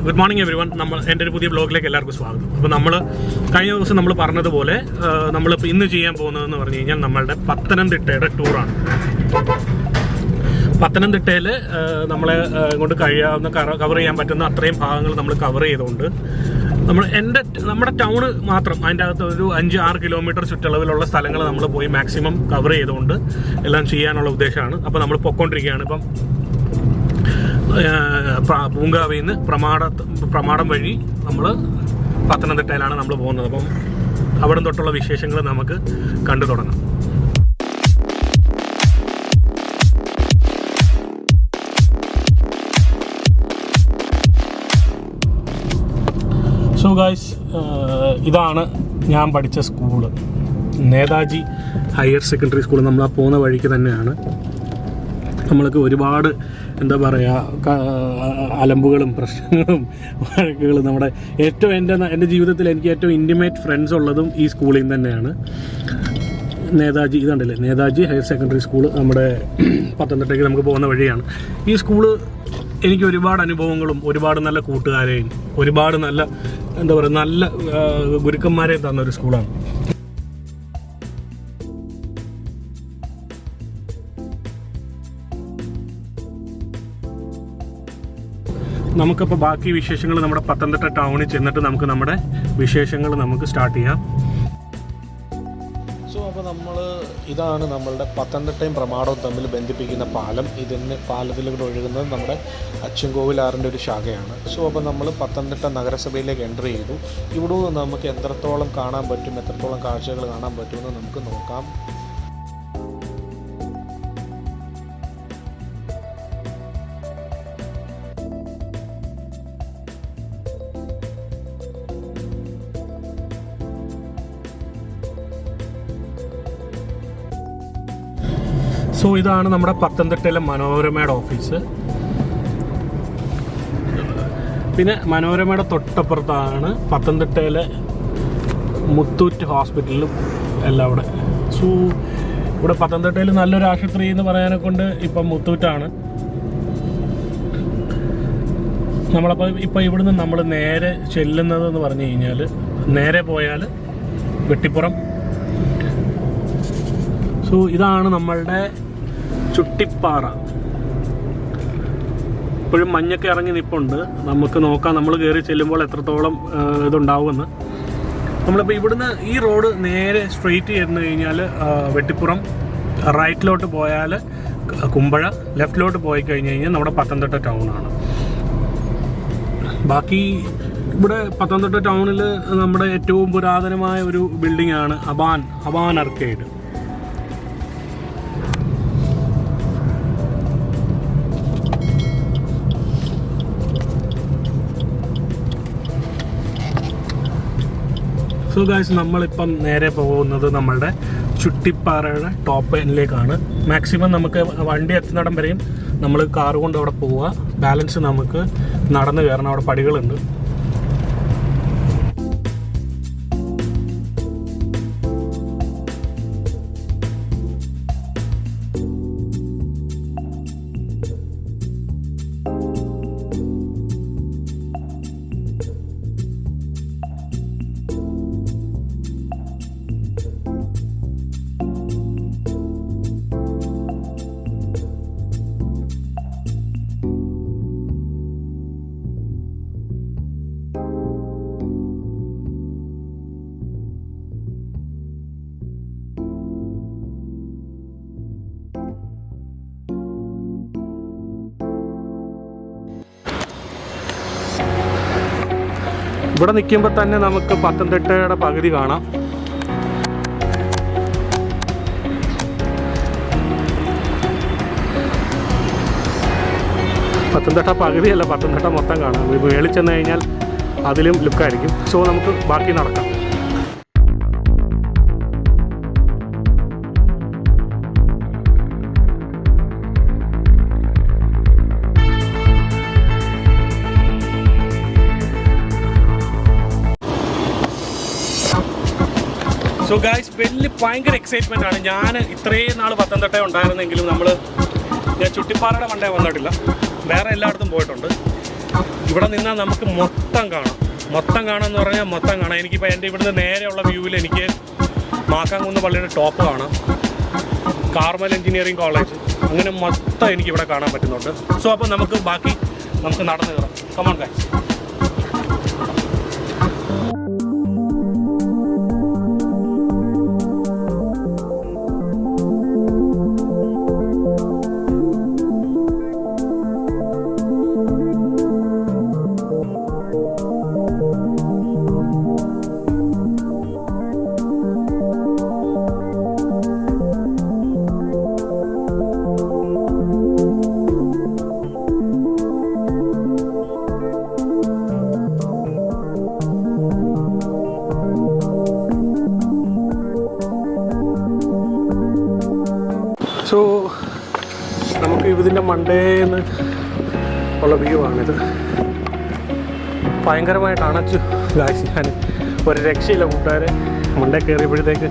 Good morning every one. എൻ്റെ ഒരു പുതിയ ബ്ലോഗിലേക്ക് എല്ലാവർക്കും സ്വാഗതം. അപ്പോൾ കഴിഞ്ഞ ദിവസം നമ്മൾ പറഞ്ഞതുപോലെ നമ്മളിപ്പോൾ ഇന്ന് ചെയ്യാൻ പോകുന്നതെന്ന് പറഞ്ഞു കഴിഞ്ഞാൽ നമ്മളുടെ പത്തനംതിട്ടയുടെ ടൂറാണ്. പത്തനംതിട്ടയിൽ നമ്മളെ കൊണ്ട് കഴിയാവുന്ന കവർ ചെയ്യാൻ പറ്റുന്ന അത്രയും ഭാഗങ്ങൾ നമ്മൾ കവർ ചെയ്തുകൊണ്ട് നമ്മുടെ ടൗണ് മാത്രം അതിൻ്റെ അകത്ത് ഒരു 5-6 കിലോമീറ്റർ ചുറ്റളവിലുള്ള സ്ഥലങ്ങൾ നമ്മൾ പോയി മാക്സിമം കവർ ചെയ്തുകൊണ്ട് എല്ലാം ചെയ്യാനുള്ള ഉദ്ദേശമാണ്. അപ്പോൾ നമ്മൾ പൊയ്ക്കൊണ്ടിരിക്കുകയാണ്. ഇപ്പം പൂങ്കാവിൽ നിന്ന് പ്രമാടം വഴി നമ്മൾ പത്തനംതിട്ടയിലാണ് നമ്മൾ പോകുന്നത്. അപ്പം അവിടെ തൊട്ടുള്ള വിശേഷങ്ങൾ നമുക്ക് കണ്ടു തുടങ്ങാം. സോ ഗായ്സ്, ഇതാണ് ഞാൻ പഠിച്ച school, Netaji higher secondary school. നമ്മൾ ആ പോകുന്ന വഴിക്ക് തന്നെയാണ്. നമ്മൾക്ക് ഒരുപാട് എന്താ പറയുക അലമ്പുകളും പ്രശ്നങ്ങളും വഴക്കുകളും നമ്മുടെ എൻ്റെ ജീവിതത്തിൽ എനിക്ക് ഏറ്റവും ഇൻറ്റിമേറ്റ് ഫ്രണ്ട്സ് ഉള്ളതും ഈ സ്കൂളിൽ നിന്ന് തന്നെയാണ്. നേതാജി ഇതുണ്ടല്ലേ, നേതാജി ഹയർ സെക്കൻഡറി സ്കൂൾ നമ്മുടെ പത്തനംതിട്ടയ്ക്ക് നമുക്ക് പോകുന്ന വഴിയാണ്. ഈ സ്കൂള് എനിക്ക് ഒരുപാട് അനുഭവങ്ങളും ഒരുപാട് നല്ല കൂട്ടുകാരെയും ഒരുപാട് നല്ല എന്താ പറയുക നല്ല ഗുരുക്കന്മാരെയും തന്ന ഒരു സ്കൂളാണ്. നമുക്കപ്പോൾ ബാക്കി വിശേഷങ്ങൾ നമ്മുടെ പത്തനംതിട്ട ടൗണിൽ ചെന്നിട്ട് നമ്മുടെ വിശേഷങ്ങൾ നമുക്ക് സ്റ്റാർട്ട് ചെയ്യാം. സോ അപ്പോൾ ഇതാണ് നമ്മളുടെ പത്തനംതിട്ടയും പ്രമാടവും തമ്മിൽ ബന്ധിപ്പിക്കുന്ന പാലം. പാലത്തിലൂടെ ഒഴുകുന്നത് നമ്മുടെ അച്ചൻകോവിലാറിൻ്റെ ഒരു ശാഖയാണ്. സോ അപ്പോൾ നമ്മൾ പത്തനംതിട്ട നഗരസഭയിലേക്ക് എൻ്റർ ചെയ്തു. ഇവിടെ നിന്ന് നമുക്ക് എത്രത്തോളം കാണാൻ പറ്റും, എത്രത്തോളം കാഴ്ചകൾ കാണാൻ പറ്റുമെന്ന് നമുക്ക് നോക്കാം. സോ ഇതാണ് നമ്മുടെ പത്തനംതിട്ടയിലെ മനോരമയുടെ ഓഫീസ്. പിന്നെ മനോരമയുടെ തൊട്ടപ്പുറത്താണ് പത്തനംതിട്ടയിലെ മുത്തൂറ്റ് ഹോസ്പിറ്റലും എല്ലാം ഇവിടെ. സോ ഇവിടെ പത്തനംതിട്ടയിൽ നല്ലൊരു ആശുപത്രി എന്ന് പറയാനെ കൊണ്ട് ഇപ്പം മുത്തൂറ്റാണ്. ഇപ്പം ഇവിടുന്ന് നമ്മൾ നേരെ ചെല്ലുന്നതെന്ന് പറഞ്ഞു കഴിഞ്ഞാൽ നേരെ പോയാൽ വെട്ടിപ്പുറം. സോ ഇതാണ് നമ്മളുടെ ചുട്ടിപ്പാറ. ഇപ്പോഴും മഞ്ഞൊക്കെ ഇറങ്ങി നിൽപ്പുണ്ട്. നമുക്ക് നോക്കാം നമ്മൾ കയറി ചെല്ലുമ്പോൾ എത്രത്തോളം ഇതുണ്ടാവുമെന്ന്. നമ്മളിപ്പോൾ ഇവിടുന്ന് ഈ റോഡ് നേരെ സ്ട്രെയിറ്റ് ചെന്ന് കഴിഞ്ഞാൽ വെട്ടിപ്പുറം, റൈറ്റിലോട്ട് പോയാൽ കുമ്പഴ, ലെഫ്റ്റിലോട്ട് പോയി കഴിഞ്ഞ് കഴിഞ്ഞാൽ നമ്മുടെ പത്തനംതിട്ട ടൗണാണ്. ബാക്കി ഇവിടെ പത്തനംതിട്ട ടൗണിൽ നമ്മുടെ ഏറ്റവും പുരാതനമായ ഒരു ബിൽഡിംഗാണ് അബാൻ ആർക്കേഡ്. സോ ഗായ്സ്, നമ്മളിപ്പം നേരെ പോകുന്നത് നമ്മളുടെ ചുട്ടിപ്പാറയുടെ ടോപ്പ് എൻഡിലേക്കാണ്. മാക്സിമം നമുക്ക് വണ്ടി എത്തുന്നിടം വരെയും നമ്മൾ കാർ കൊണ്ട് അവിടെ പോവുക. ബാലൻസ് നമുക്ക് നടന്ന് കയറണം. അവിടെ പടികളുണ്ട്. ഇവിടെ നിൽക്കുമ്പോൾ തന്നെ നമുക്ക് പത്തനംതിട്ടയുടെ പകുതി കാണാം. പത്തനംതിട്ട പകുതിയല്ല, പത്തനംതിട്ട മൊത്തം കാണാം. മേളിൽ ചെന്ന് കഴിഞ്ഞാൽ അതിലും ലുക്കായിരിക്കും. സോ നമുക്ക് ബാക്കി നടക്കാം. സോ ഗായ്സ്, ഭയങ്കര എക്സൈറ്റ്മെൻ്റ് ആണ്. ഞാൻ ഇത്രയും നാൾ പത്തനംതിട്ട ഉണ്ടായിരുന്നെങ്കിലും ഞാൻ ചുട്ടിപ്പാറയുടെ മണ്ടേ വന്നിട്ടില്ല. വേറെ എല്ലായിടത്തും പോയിട്ടുണ്ട്. ഇവിടെ നിന്നാൽ നമുക്ക് മൊത്തം കാണാം. മൊത്തം കാണാമെന്ന് പറഞ്ഞാൽ മൊത്തം കാണാം. എനിക്കിപ്പോൾ എൻ്റെ ഇവിടുന്ന് നേരെയുള്ള വ്യൂവിൽ എനിക്ക് മാക്കാങ്കുന്ന് പള്ളിയുടെ ടോപ്പ് കാണാം, കാർമൽ എഞ്ചിനീയറിംഗ് കോളേജ്, അങ്ങനെ മൊത്തം എനിക്കിവിടെ കാണാൻ പറ്റുന്നുണ്ട്. സോ അപ്പോൾ നമുക്ക് നടന്നു കയറാം. Come on guys. സോ നമുക്ക് ഇതിൻ്റെ മണ്ടേന്ന് ഉള്ള വ്യൂ ആണിത്. ഭയങ്കരമായിട്ട് അണച്ചു ഗായ്സ്. ഞാൻ ഒരു രക്ഷയില്ല കൂട്ടുകാരെ, മണ്ടേ കയറിയപ്പോഴത്തേക്ക്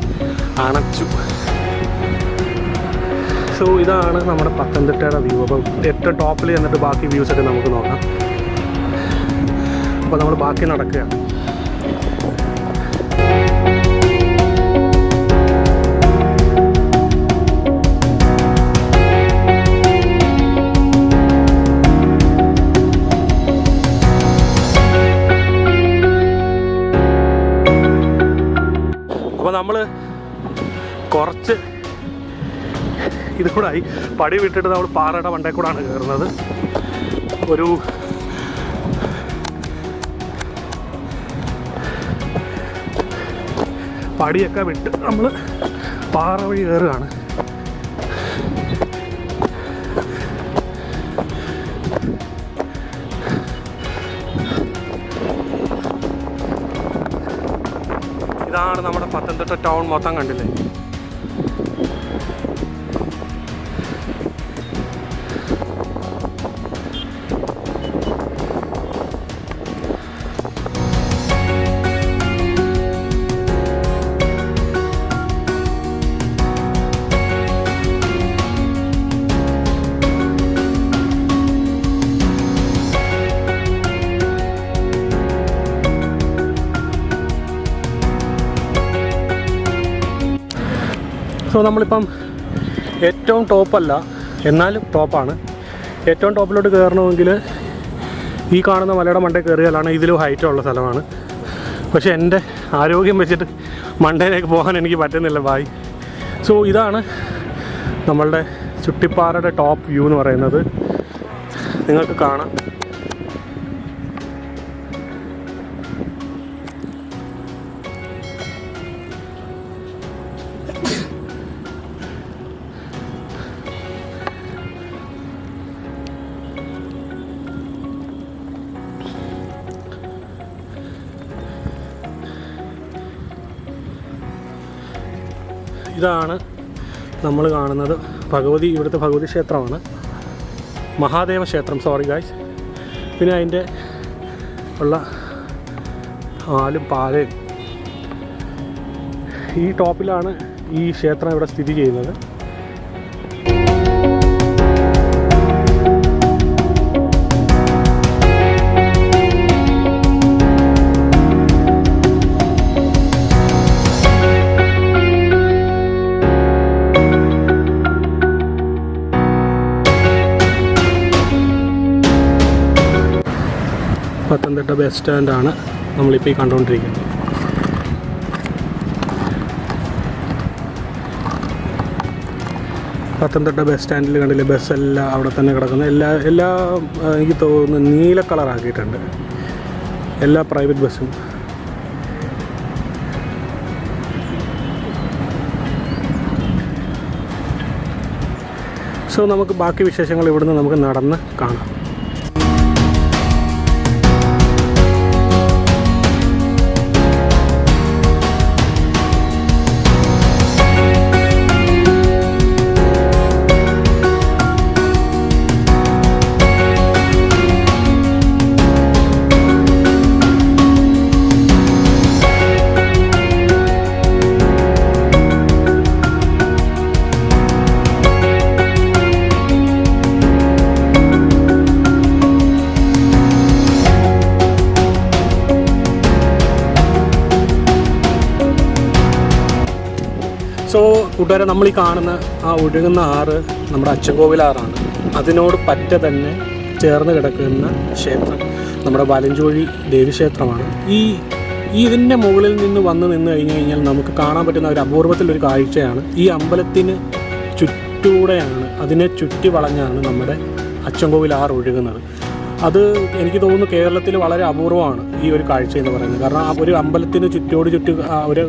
അണച്ചു. സോ ഇതാണ് നമ്മുടെ പത്തനംതിട്ടയുടെ വ്യൂ. അപ്പോൾ ഏറ്റവും ടോപ്പിൽ ചെന്നിട്ട് ബാക്കി വ്യൂസൊക്കെ നമുക്ക് നോക്കാം. അപ്പോൾ നമ്മൾ ബാക്കി നടക്കുകയാണ്. അപ്പോൾ നമ്മൾ കുറച്ച് ഇത് കൂടെ ആയി പടി വിട്ടിട്ട് നമ്മൾ പാറയുടെ മണ്ടേ കൂടാണ് കയറുന്നത്. ഒരു പടിയൊക്കെ വിട്ട് നമ്മൾ പാറ വഴി കയറുകയാണ്. ഇതാണ് നമ്മുടെ പത്തനംതിട്ട ടൗൺ മൊത്തം കണ്ടില്ലേ. സോ നമ്മളിപ്പം ഏറ്റവും ടോപ്പല്ല, എന്നാലും ടോപ്പാണ്. ഏറ്റവും ടോപ്പിലോട്ട് കയറണമെങ്കിൽ ഈ കാണുന്ന മലയുടെ മണ്ടയിൽ കയറിയാലാണ് ഇതിലും ഹൈറ്റുള്ള സ്ഥലമാണ്. പക്ഷേ എൻ്റെ ആരോഗ്യം വെച്ചിട്ട് മണ്ടയിലേക്ക് പോകാൻ എനിക്ക് പറ്റുന്നില്ല ബായ്. സോ ഇതാണ് നമ്മളുടെ ചുട്ടിപ്പാറയുടെ ടോപ്പ് വ്യൂ എന്ന് പറയുന്നത്. നിങ്ങൾക്ക് കാണാം. ഇതാണ് നമ്മൾ കാണുന്നത് ഇവിടുത്തെ ഭഗവതി ക്ഷേത്രമാണ്, മഹാദേവ ക്ഷേത്രം. Sorry guys. പിന്നെ അതിൻ്റെ ഉള്ള ആലും പാലയും ഈ ടോപ്പിലാണ് ഈ ക്ഷേത്രം ഇവിടെ സ്ഥിതി ചെയ്യുന്നത്. പത്തനംതിട്ട ബസ് സ്റ്റാൻഡാണ് നമ്മളിപ്പോൾ ഈ കണ്ടുകൊണ്ടിരിക്കുന്നത്. പത്തനംതിട്ട ബസ് സ്റ്റാൻഡിൽ കണ്ടില്ലേ, ബസ്സെല്ലാം അവിടെ തന്നെ കിടക്കുന്നു. എല്ലാം എനിക്ക് തോന്നുന്നു നീല കളറാക്കിയിട്ടുണ്ട് എല്ലാ പ്രൈവറ്റ് ബസ്സും. സോ നമുക്ക് ബാക്കി വിശേഷങ്ങൾ ഇവിടുന്ന് നമുക്ക് നടന്ന് കാണാം. കൂട്ടുകാരെ, നമ്മൾ ഈ കാണുന്ന ആ ഒഴുകുന്ന ആറ് നമ്മുടെ അച്ചൻകോവിലാറാണ്. അതിനോട് പറ്റ തന്നെ ചേർന്ന് കിടക്കുന്ന ക്ഷേത്രം നമ്മുടെ വലഞ്ചോഴി ദേവീക്ഷേത്രമാണ്. ഇതിൻ്റെ മുകളിൽ നിന്ന് നിന്ന് കഴിഞ്ഞാൽ നമുക്ക് കാണാൻ പറ്റുന്ന ഒരു അപൂർവത്തിലൊരു കാഴ്ചയാണ്. ഈ അമ്പലത്തിന് ചുറ്റൂടെയാണ്, അതിനെ ചുറ്റി വളഞ്ഞാണ് നമ്മുടെ അച്ചൻകോവിലാറ് ഒഴുകുന്നത്. അത് എനിക്ക് തോന്നുന്നു കേരളത്തിൽ വളരെ അപൂർവമാണ് ഈ ഒരു കാഴ്ച എന്ന് പറയുന്നത്. കാരണം ഒരു അമ്പലത്തിന് ചുറ്റി ഒരു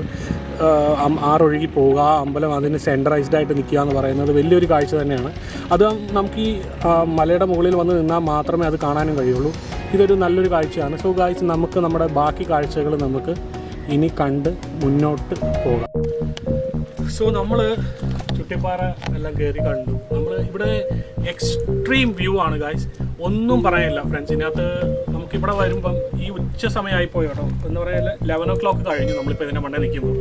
ആറൊഴുകി പോവുക, ആ അമ്പലം അതിന് സെൻട്രൈസ്ഡ് ആയിട്ട് നിൽക്കുക എന്ന് പറയുന്നത് വലിയൊരു കാഴ്ച തന്നെയാണ്. അത് നമുക്ക് ഈ മലയുടെ മുകളിൽ വന്ന് നിന്നാൽ മാത്രമേ അത് കാണാനും കഴിയുള്ളൂ. ഇതൊരു നല്ലൊരു കാഴ്ചയാണ്. സോ ഗായ്സ്, നമുക്ക് നമ്മുടെ ബാക്കി കാഴ്ചകൾ നമുക്ക് ഇനി കണ്ട് മുന്നോട്ട് പോകാം. സോ നമ്മൾ ചുട്ടിപ്പാറ എല്ലാം കയറി കണ്ടു. നമ്മൾ ഇവിടെ എക്സ്ട്രീം വ്യൂ ആണ് ഗായ്സ്, ഒന്നും പറയാനില്ല ഫ്രണ്ട്സ്. ഇതിനകത്ത് നമുക്കിവിടെ വരുമ്പം ഈ ഉച്ച സമയമായിപ്പോയി കേട്ടോ, എന്ന് പറയാൻ 11 o'clock കഴിഞ്ഞു നമ്മളിപ്പോൾ ഇതിൻ്റെ മണ്ടേ നിൽക്കുമ്പോൾ.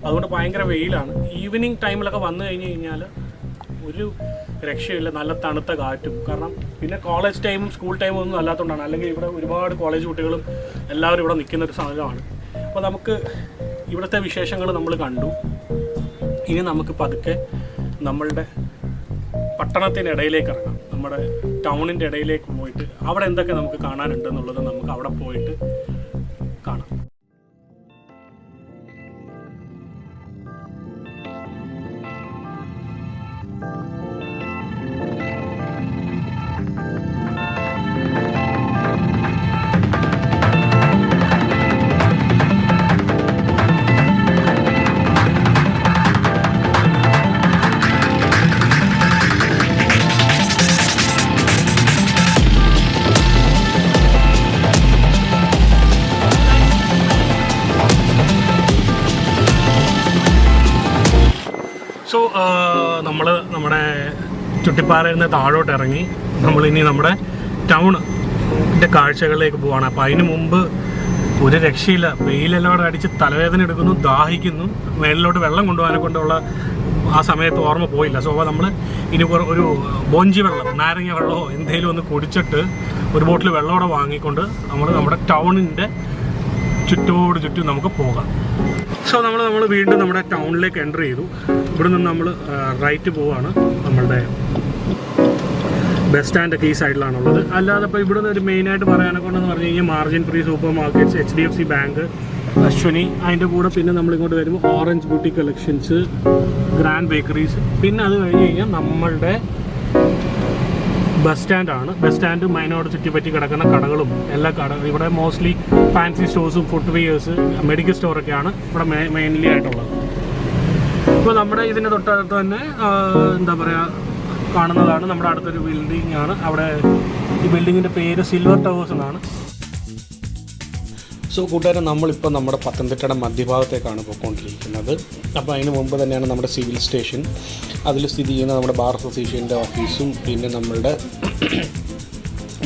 അതുകൊണ്ട് ഭയങ്കര വെയിലാണ്. ഈവനിങ് ടൈമിലൊക്കെ വന്നു കഴിഞ്ഞ് കഴിഞ്ഞാൽ ഒരു രക്ഷയില്ല, നല്ല തണുത്ത കാറ്റും. കാരണം പിന്നെ കോളേജ് ടൈമും സ്കൂൾ ടൈമും ഒന്നും അല്ലാത്തതുകൊണ്ടാണ്. അല്ലെങ്കിൽ ഇവിടെ ഒരുപാട് കോളേജ് കുട്ടികളും എല്ലാവരും ഇവിടെ നിൽക്കുന്നൊരു സ്ഥലമാണ്. അപ്പോൾ നമുക്ക് ഇവിടുത്തെ വിശേഷങ്ങൾ നമ്മൾ കണ്ടു. ഇനി നമുക്ക് പതുക്കെ നമ്മളുടെ പട്ടണത്തിൻ്റെ ഇടയിലേക്ക് ഇറങ്ങാം. നമ്മുടെ ടൗണിൻ്റെ ഇടയിലേക്ക് പോയിട്ട് അവിടെ എന്തൊക്കെ നമുക്ക് കാണാനുണ്ടെന്നുള്ളത് നമുക്ക് അവിടെ പോയിട്ട് കാണാം. സോ നമ്മൾ നമ്മുടെ ചുട്ടിപ്പാറയിൽ നിന്ന് താഴോട്ട് ഇറങ്ങി നമ്മളിനി നമ്മുടെ ടൗണിൻ്റെ കാഴ്ചകളിലേക്ക് പോവാണ്. അപ്പോൾ അതിന് മുമ്പ് ഒരു രക്ഷയില്ല, വെയിലെല്ലാം അടിച്ച് തലവേദന എടുക്കുന്നു, ദാഹിക്കുന്നു. മേലിലോട്ട് വെള്ളം കൊണ്ടുപോകാനെ കൊണ്ടുള്ള ആ സമയത്ത് ഓർമ്മ പോയില്ല. സോ നമ്മൾ ഇനി ഒരു ബോഞ്ചി വെള്ളം, നാരങ്ങ വെള്ളമോ എന്തെങ്കിലും ഒന്ന് കുടിച്ചിട്ട് ഒരു ബോട്ടിൽ വെള്ളമോടെ വാങ്ങിക്കൊണ്ട് നമ്മൾ നമ്മുടെ ടൗണിൻ്റെ ചുറ്റും നമുക്ക് പോകാം. സോ നമ്മൾ വീണ്ടും നമ്മുടെ ടൗണിലേക്ക് എൻ്റർ ചെയ്തു. ഇവിടെ നിന്ന് നമ്മൾ റൈറ്റ് പോവാണ്. നമ്മളുടെ ബസ് സ്റ്റാൻഡൊക്കെ ഈ സൈഡിലാണുള്ളത്. അല്ലാതെ ഇപ്പോൾ ഇവിടെ നിന്ന് ഒരു മെയിനായിട്ട് പറയാനൊക്കെ ഉണ്ടെന്ന് പറഞ്ഞു കഴിഞ്ഞാൽ margin free super markets, HDFC bank, Ashwini, അതിൻ്റെ കൂടെ പിന്നെ നമ്മളിങ്ങോട്ട് വരുമ്പോൾ orange beauty collections, grand bakeries, പിന്നെ അത് കഴിഞ്ഞ് കഴിഞ്ഞാൽ നമ്മളുടെ ബസ് സ്റ്റാൻഡാണ്. ബസ് സ്റ്റാൻഡ് അതിനോട് ചുറ്റിപ്പറ്റി കിടക്കുന്ന കടകളും എല്ലാ ഇവിടെ മോസ്റ്റ്ലി ഫാൻസി സ്റ്റോഴ്സും ഫുഡ് വെയേഴ്സ്, മെഡിക്കൽ സ്റ്റോറൊക്കെയാണ് ഇവിടെ മെയിൻലി ആയിട്ടുള്ളത്. ഇപ്പോൾ നമ്മുടെ ഇതിൻ്റെ തൊട്ടടുത്ത് തന്നെ എന്താ പറയുക കാണുന്നതാണ് നമ്മുടെ അടുത്തൊരു ബിൽഡിംഗ് ആണ്. അവിടെ ഈ ബിൽഡിങ്ങിൻ്റെ പേര് സിൽവർ ടവേഴ്സ് എന്നാണ്. സോ കൂട്ടുകാരെ, നമ്മളിപ്പോൾ നമ്മുടെ പത്തനംതിട്ടയുടെ മധ്യഭാഗത്തേക്കാണ് പോയിക്കൊണ്ടിരിക്കുന്നത്. അപ്പോൾ അതിന് മുമ്പ് തന്നെയാണ് നമ്മുടെ സിവിൽ സ്റ്റേഷൻ, അതിൽ സ്ഥിതി ചെയ്യുന്ന നമ്മുടെ ബാർ അസോസിയേഷൻ്റെ ഓഫീസും പിന്നെ നമ്മളുടെ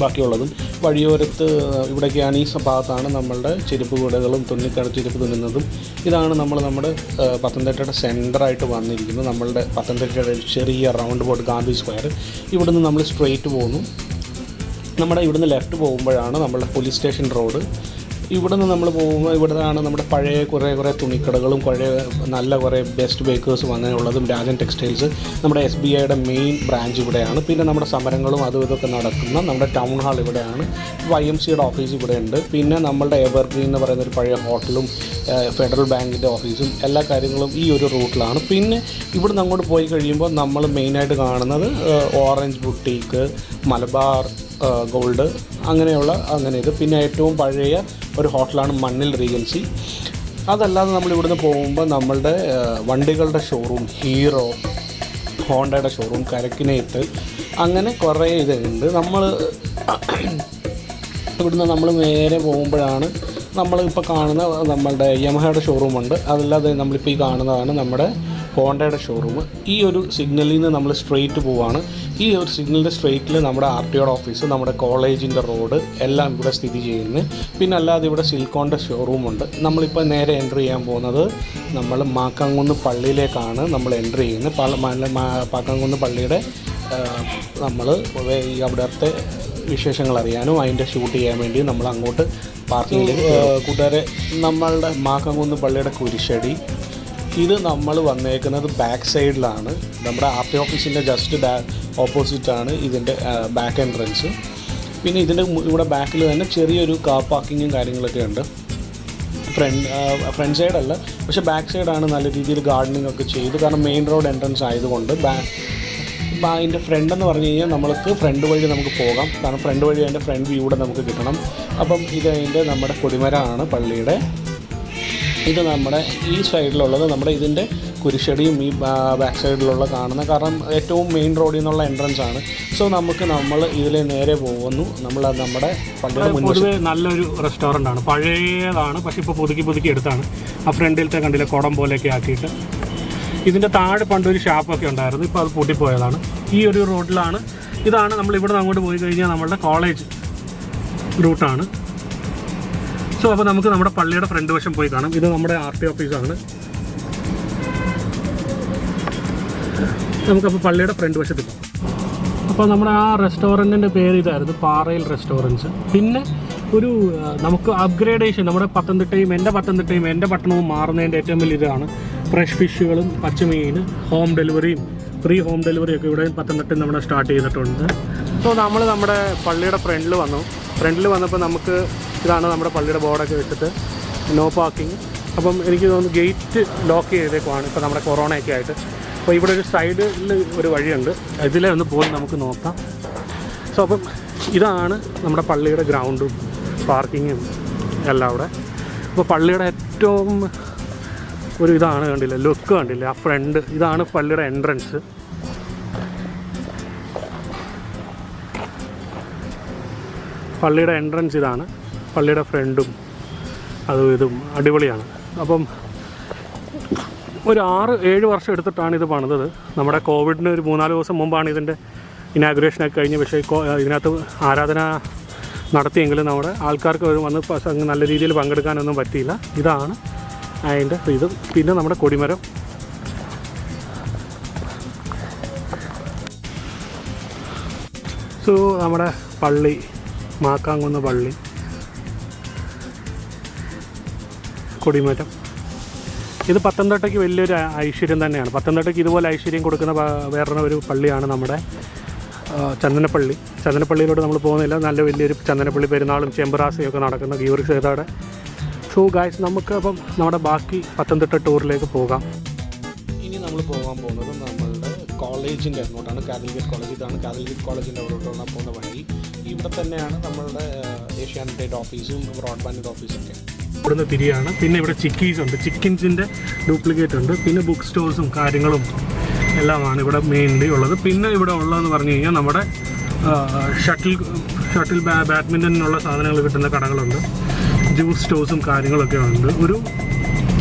ബാക്കിയുള്ളതും. വഴിയോരത്ത് ഇവിടെയൊക്കെയാണ്, ഈ ഭാഗത്താണ് നമ്മളുടെ ചെരുപ്പ് കടകളും ചെരുപ്പ് തുന്നുന്നതും. ഇതാണ് നമ്മുടെ പത്തനംതിട്ടയുടെ സെൻറ്ററായിട്ട് വന്നിരിക്കുന്നത്. നമ്മളുടെ പത്തനംതിട്ടയുടെ ചെറിയ റൗണ്ട് ബോട്ട് ഗാന്ധി സ്ക്വയർ. ഇവിടുന്ന് നമ്മൾ സ്ട്രെയിറ്റ് പോകുന്നു. ഇവിടുന്ന് ലെഫ്റ്റ് പോകുമ്പോഴാണ് നമ്മളുടെ പോലീസ് സ്റ്റേഷൻ റോഡ്. ഇവിടെ നിന്ന് നമ്മൾ പോകുമ്പോൾ ഇവിടെയാണ് നമ്മുടെ പഴയ കുറേ തുണിക്കടകളും നല്ല കുറേ ബെസ്റ്റ് ബേക്കേഴ്സും അങ്ങനെയുള്ളതും. രാജൻ ടെക്സ്റ്റൈൽസ്, നമ്മുടെ SBIയുടെ മെയിൻ ബ്രാഞ്ച് ഇവിടെയാണ്. പിന്നെ നമ്മുടെ സമരങ്ങളും അതും ഇതൊക്കെ നടക്കുന്ന നമ്മുടെ ടൗൺ ഹാൾ ഇവിടെയാണ്. YMCയുടെ ഓഫീസ് ഇവിടെയുണ്ട്. പിന്നെ നമ്മളുടെ എവർഗ്രീൻ എന്ന് പറയുന്നൊരു പഴയ ഹോട്ടലും ഫെഡറൽ ബാങ്കിൻ്റെ ഓഫീസും എല്ലാ കാര്യങ്ങളും ഈ ഒരു റൂട്ടിലാണ്. പിന്നെ ഇവിടുന്ന് അങ്ങോട്ട് പോയി കഴിയുമ്പോൾ നമ്മൾ മെയിനായിട്ട് കാണുന്നത് ഓറഞ്ച് ബുട്ടീക്ക്, മലബാർ ഗോൾഡ്, അങ്ങനെ ഇത്. പിന്നെ ഏറ്റവും പഴയ ഒരു ഹോട്ടലാണ് മണ്ണിൽ റീജൻസി. അതല്ലാതെ നമ്മൾ ഇവിടുന്ന് പോകുമ്പോൾ നമ്മളുടെ വണ്ടികളുടെ ഷോറൂം, ഹീറോ, ഹോണ്ടയുടെ ഷോറൂം, കരക്കിനേത്ത്, അങ്ങനെ കുറേ ഇതുണ്ട്. ഇവിടുന്ന് നമ്മൾ നേരെ പോകുമ്പോഴാണ് നമ്മളിപ്പോൾ കാണുന്ന നമ്മളുടെ യമഹയുടെ ഷോറൂമുണ്ട്. അതല്ലാതെ നമ്മളിപ്പോൾ ഈ കാണുന്നതാണ് നമ്മുടെ ഹോണ്ടയുടെ ഷോറൂം. ഈ ഒരു സിഗ്നലിൽ നിന്ന് നമ്മൾ സ്ട്രെയിറ്റ് പോവുകയാണ്. ഈ ഒരു സിഗ്നലിൻ്റെ സ്ട്രെയിറ്റിൽ നമ്മുടെ RTOയുടെ ഓഫീസ്, നമ്മുടെ കോളേജിൻ്റെ റോഡ് എല്ലാം ഇവിടെ സ്ഥിതി ചെയ്യുന്നു. പിന്നെ അല്ലാതെ ഇവിടെ സിൽക്കോണിൻ്റെ ഷോറൂമുണ്ട്. നമ്മളിപ്പോൾ നേരെ എൻ്റർ ചെയ്യാൻ പോകുന്നത് നമ്മൾ മാക്കാങ്കുന്ന് പള്ളിയിലേക്കാണ് നമ്മൾ എൻ്റർ ചെയ്യുന്നത്. മാക്കാങ്കുന്ന് പള്ളിയുടെ നമ്മൾ അവിടുത്തെ വിശേഷങ്ങൾ അറിയാനും അതിൻ്റെ ഷൂട്ട് ചെയ്യാൻ വേണ്ടി നമ്മൾ അങ്ങോട്ട് പാർക്കിങ്ങിലേക്ക്. കൂട്ടുകാരെ, നമ്മളുടെ മാക്കാങ്കുന്ന് പള്ളിയുടെ കുരിശടി ഇത് നമ്മൾ വന്നേക്കുന്നത് ബാക്ക് സൈഡിലാണ്. നമ്മുടെ ആർ.ടി ഓഫീസിൻ്റെ ജസ്റ്റ് ഓപ്പോസിറ്റാണ് ഇതിൻ്റെ ബാക്ക് എൻട്രൻസ്. പിന്നെ ഇതിൻ്റെ ഇവിടെ ബാക്കിൽ തന്നെ ചെറിയൊരു കാർ പാർക്കിങ്ങും കാര്യങ്ങളൊക്കെ ഉണ്ട്. ഫ്രണ്ട് സൈഡല്ല, പക്ഷേ ബാക്ക് സൈഡാണ് നല്ല രീതിയിൽ ഗാർഡനിങ് ഒക്കെ ചെയ്ത്. കാരണം മെയിൻ റോഡ് എൻട്രൻസ് ആയതുകൊണ്ട് അതിൻ്റെ ഫ്രണ്ട് എന്ന് പറഞ്ഞു കഴിഞ്ഞാൽ നമ്മൾക്ക് ഫ്രണ്ട് വഴി നമുക്ക് പോകാം. കാരണം ഫ്രണ്ട് വഴി അതിൻ്റെ ഫ്രണ്ട് വ്യൂ കൂടെ നമുക്ക് കിട്ടണം. അപ്പം ഇത് നമ്മുടെ കൊടിമരമാണ് പള്ളിയുടെ. ഇത് നമ്മുടെ ഈ സൈഡിലുള്ളത് നമ്മുടെ ഇതിൻ്റെ കുരിശടിയും ഈ ബാക്ക് സൈഡിലുള്ള കാണുന്ന, കാരണം ഏറ്റവും മെയിൻ റോഡിൽ നിന്നുള്ള എൻട്രൻസ് ആണ്. സോ നമ്മൾ ഇതിൽ നേരെ പോകുന്നു. നമ്മുടെ പള്ളിയുടെ പൊതുവെ നല്ലൊരു റെസ്റ്റോറൻ്റ് ആണ്, പഴയതാണ്, പക്ഷേ ഇപ്പോൾ പുതുക്കി എടുത്താണ്. ആ ഫ്രണ്ടിലത്തെ കണ്ടില്ല കുടം പോലെയൊക്കെ ആക്കിയിട്ട്. ഇതിൻ്റെ താഴെ പണ്ടൊരു ഷാപ്പൊക്കെ ഉണ്ടായിരുന്നു, ഇപ്പോൾ അത് പൂട്ടിപ്പോയതാണ്. ഈ ഒരു റോഡിലാണ്. ഇതാണ് നമ്മൾ ഇവിടെ നിന്ന് അങ്ങോട്ട് പോയി കഴിഞ്ഞാൽ നമ്മളുടെ കോളേജ് റൂട്ടാണ്. സോ അപ്പോൾ നമുക്ക് നമ്മുടെ പള്ളിയുടെ ഫ്രണ്ട് വശം പോയി കാണാം. ഇത് നമ്മുടെ ആർ.ടി ഓഫീസാണ്. നമുക്കപ്പോൾ പള്ളിയുടെ ഫ്രണ്ട് വശത്ത് പോകാം. അപ്പോൾ നമ്മുടെ ആ റെസ്റ്റോറൻറ്റിൻ്റെ പേര് ഇതായിരുന്നു, പാറയിൽ റെസ്റ്റോറൻറ്റ്സ്. പിന്നെ ഒരു നമുക്ക് അപ്ഗ്രേഡേഷൻ, നമ്മുടെ പത്തനംതിട്ടയും എൻ്റെ പട്ടണവും മാറുന്നതിൻ്റെ ഏറ്റവും വലിയ ഇതാണ് ഫ്രഷ് ഫിഷുകളും പച്ചമീൻ ഹോം ഡെലിവറിയും ഫ്രീ ഹോം ഡെലിവറിയൊക്കെ ഇവിടെ പത്തനംതിട്ടയിൽ നമ്മുടെ സ്റ്റാർട്ട് ചെയ്തിട്ടുണ്ട്. സോ നമ്മൾ നമ്മുടെ പള്ളിയുടെ ഫ്രണ്ടിൽ വന്നപ്പോൾ നമുക്ക് ഇതാണ് നമ്മുടെ പള്ളിയുടെ ബോർഡൊക്കെ വെച്ചിട്ട് നോ പാർക്കിംഗ്. അപ്പം എനിക്ക് തോന്നുന്നു ഗേറ്റ് ലോക്ക് ചെയ്തേക്കുവാണ് ഇപ്പോൾ നമ്മുടെ കൊറോണയൊക്കെ ആയിട്ട്. അപ്പോൾ ഇവിടെ ഒരു സൈഡിൽ ഒരു വഴിയുണ്ട്, ഇതിലെ ഒന്ന് പോയി നമുക്ക് നോക്കാം. സോ അപ്പം ഇതാണ് നമ്മുടെ പള്ളിയുടെ ഗ്രൗണ്ടും പാർക്കിങ്ങും എല്ലാം അവിടെ. അപ്പോൾ പള്ളിയുടെ ഏറ്റവും ഒരു ഇതാണ്, കണ്ടില്ല ലുക്ക് കണ്ടില്ല ആ ഫ്രണ്ട്. ഇതാണ് പള്ളിയുടെ എൻട്രൻസ്. പള്ളിയുടെ എൻട്രൻസ് ഇതാണ്, പള്ളിയുടെ ഫ്രണ്ടും അതും ഇതും അടിപൊളിയാണ്. അപ്പം ഒരു 6-7 വർഷം എടുത്തിട്ടാണ് ഇത് പണിതത്. നമ്മുടെ കോവിഡിന് ഒരു 3-4 ദിവസം മുമ്പാണ് ഇതിൻ്റെ ഇനാഗുറേഷനൊക്കെ കഴിഞ്ഞ്. പക്ഷേ ഇതിനകത്ത് ആരാധന നടത്തിയെങ്കിലും നമ്മുടെ ആൾക്കാർക്ക് വന്ന് നല്ല രീതിയിൽ പങ്കെടുക്കാനൊന്നും പറ്റിയില്ല. ഇതാണ് അതിൻ്റെ ഇത്. പിന്നെ നമ്മുടെ കൊടിമരം. സോ നമ്മുടെ പള്ളി, മാക്കാങ്കുന്ന് പള്ളി, കൊടിമരം. ഇത് പത്തനംതിട്ടയ്ക്ക് വലിയൊരു ഐശ്വര്യം തന്നെയാണ്. പത്തനംതിട്ടയ്ക്ക് ഇതുപോലെ ഐശ്വര്യം കൊടുക്കുന്ന വേറൊരു പള്ളിയാണ് നമ്മുടെ ചന്ദനപ്പള്ളി. ചന്ദനപ്പള്ളിയിലോട്ട് നമ്മൾ പോകുന്നില്ല, നല്ല വലിയൊരു ചന്ദനപ്പള്ളി പെരുന്നാളും ചെമ്പറാസയൊക്കെ നടക്കുന്ന ഗീവർഗീസയുടെ. സോ ഗായ്സ്, നമുക്ക് അപ്പം നമ്മുടെ ബാക്കി പത്തനംതിട്ട ടൂറിലേക്ക് പോകാം. ഇനി നമ്മൾ പോകാൻ പോകുന്നത് നമ്മളുടെ കോളേജിൻ്റെ അങ്ങോട്ടാണ്, കാതലിക്കറ്റ് കോളേജ്. ഇതാണ് കാതലിക്കറ്റ് കോളേജിൻ്റെ അവിടോട്ടാണ് പോകുന്ന വഴി. ഇവിടെ തന്നെയാണ് നമ്മളുടെ ഏഷ്യാനെറ്റ് ഓഫീസും ബ്രോഡ്ബാൻഡിൻ്റെ ഓഫീസൊക്കെ. ഇവിടുന്ന് തിരിയാണ്. പിന്നെ ഇവിടെ ചിക്കീസ് ഉണ്ട്, ചിക്കൻസിൻ്റെ ഡ്യൂപ്ലിക്കേറ്റ് ഉണ്ട്. പിന്നെ ബുക്ക് സ്റ്റോഴ്സും കാര്യങ്ങളും എല്ലാമാണ് ഇവിടെ മെയിൻലി ഉള്ളത്. പിന്നെ ഇവിടെ ഉള്ളതെന്ന് പറഞ്ഞു കഴിഞ്ഞാൽ നമ്മുടെ ഷട്ടിൽ ബാഡ്മിൻ്റണിനുള്ള സാധനങ്ങൾ കിട്ടുന്ന കടകളുണ്ട്, ജ്യൂസ് സ്റ്റോഴ്സും കാര്യങ്ങളൊക്കെ ഉണ്ട്. ഒരു